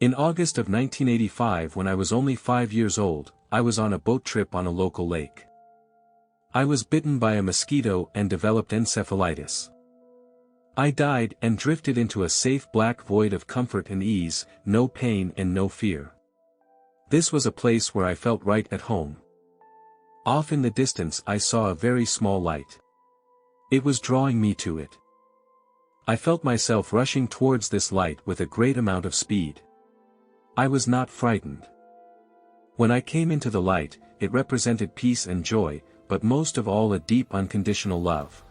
In August of 1985, when I was only 5 years old, I was on a boat trip on a local lake. I was bitten by a mosquito and developed encephalitis. I died and drifted into a safe black void of comfort and ease, no pain and no fear. This was a place where I felt right at home. Off in the distance I saw a very small light. It was drawing me to it. I felt myself rushing towards this light with a great amount of speed. I was not frightened. When I came into the light, it represented peace and joy, but most of all a deep unconditional love.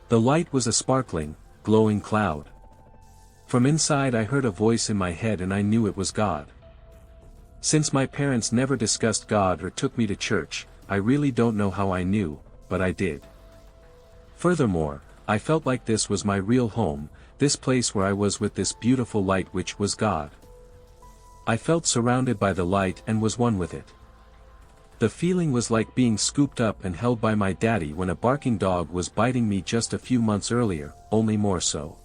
The light was a sparkling, glowing cloud. From inside I heard a voice in my head and I knew it was God. Since my parents never discussed God or took me to church, I really don't know how I knew, but I did. Furthermore, I felt like this was my real home, this place where I was with this beautiful light which was God. I felt surrounded by the light and was one with it. The feeling was like being scooped up and held by my daddy when a barking dog was biting me just a few months earlier, only more so.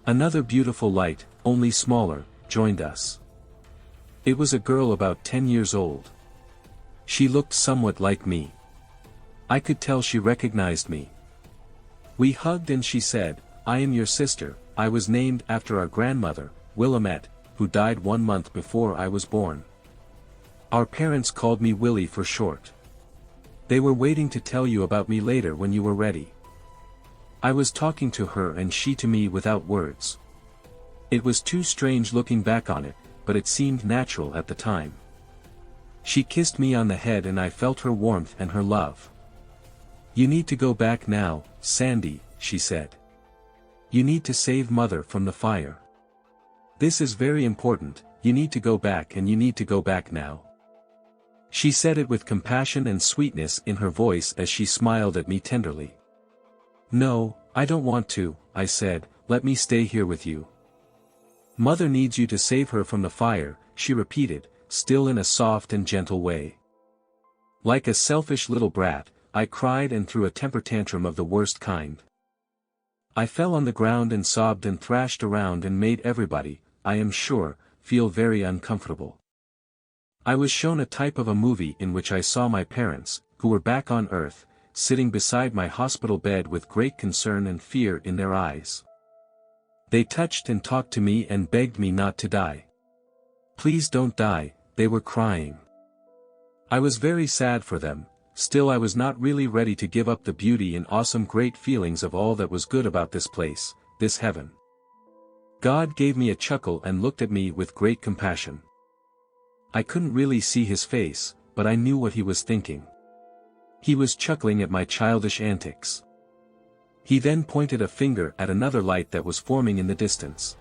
Another beautiful light, only smaller, joined us. It was a girl about 10 years old. She looked somewhat like me. I could tell she recognized me. We hugged and she said, "I am your sister." I was named after our grandmother, Willamette, who died 1 month before I was born. Our parents called me Willie for short. They were waiting to tell you about me later when you were ready. I was talking to her and she to me without words. It was too strange looking back on it, but it seemed natural at the time. She kissed me on the head and I felt her warmth and her love. "You need to go back now, Sandy," she said. "You need to save Mother from the fire. This is very important, you need to go back and you need to go back now." She said it with compassion and sweetness in her voice as she smiled at me tenderly. "No, I don't want to," I said, "let me stay here with you." "Mother needs you to save her from the fire," she repeated, still in a soft and gentle way. Like a selfish little brat, I cried and threw a temper tantrum of the worst kind. I fell on the ground and sobbed and thrashed around and made everybody, I am sure, feel very uncomfortable. I was shown a type of a movie in which I saw my parents, who were back on Earth, sitting beside my hospital bed with great concern and fear in their eyes. They touched and talked to me and begged me not to die. "Please don't die," they were crying. I was very sad for them, still I was not really ready to give up the beauty and awesome great feelings of all that was good about this place, this heaven. God gave me a chuckle and looked at me with great compassion. I couldn't really see his face, but I knew what he was thinking. He was chuckling at my childish antics. He then pointed a finger at another light that was forming in the distance.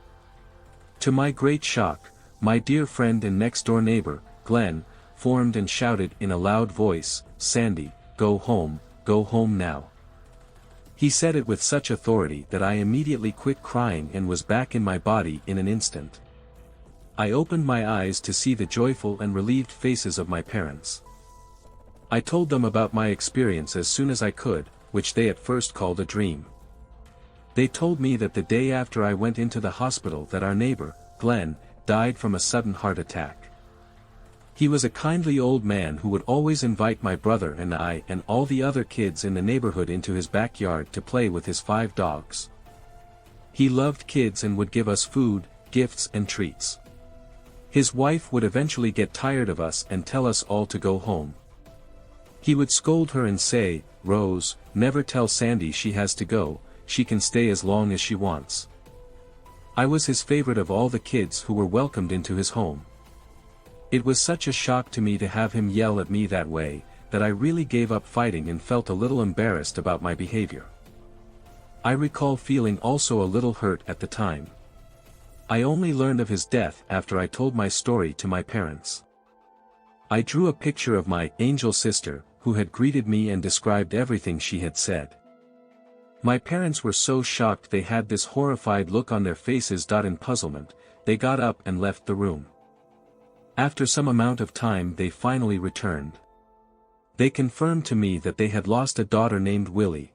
To my great shock, my dear friend and next-door neighbor, Glenn, formed and shouted in a loud voice, "Sandy, go home now." He said it with such authority that I immediately quit crying and was back in my body in an instant. I opened my eyes to see the joyful and relieved faces of my parents. I told them about my experience as soon as I could, which they at first called a dream. They told me that the day after I went into the hospital that our neighbor, Glenn, died from a sudden heart attack. He was a kindly old man who would always invite my brother and I and all the other kids in the neighborhood into his backyard to play with his 5 dogs. He loved kids and would give us food, gifts and treats. His wife would eventually get tired of us and tell us all to go home. He would scold her and say, "Rose, never tell Sandy she has to go, she can stay as long as she wants." I was his favorite of all the kids who were welcomed into his home. It was such a shock to me to have him yell at me that way, that I really gave up fighting and felt a little embarrassed about my behavior. I recall feeling also a little hurt at the time. I only learned of his death after I told my story to my parents. I drew a picture of my angel sister, who had greeted me and described everything she had said. My parents were so shocked they had this horrified look on their faces. In puzzlement, they got up and left the room. After some amount of time they finally returned. They confirmed to me that they had lost a daughter named Willie.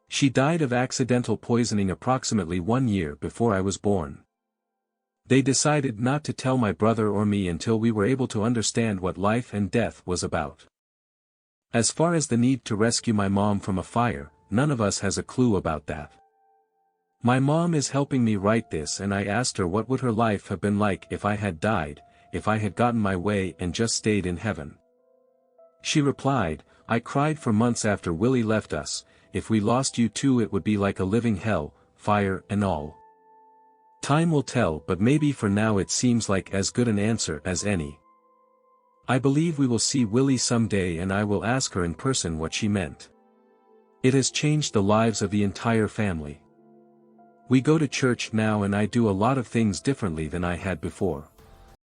She died of accidental poisoning approximately 1 year before I was born. They decided not to tell my brother or me until we were able to understand what life and death was about. As far as the need to rescue my mom from a fire, none of us has a clue about that. My mom is helping me write this, and I asked her what would her life have been like if I had died, if I had gotten my way and just stayed in heaven. She replied, "I cried for months after Willie left us. If we lost you too it would be like a living hell, fire and all. Time will tell, but maybe for now it seems like as good an answer as any. I believe we will see Willie someday and I will ask her in person what she meant. It has changed the lives of the entire family. We go to church now and I do a lot of things differently than I had before.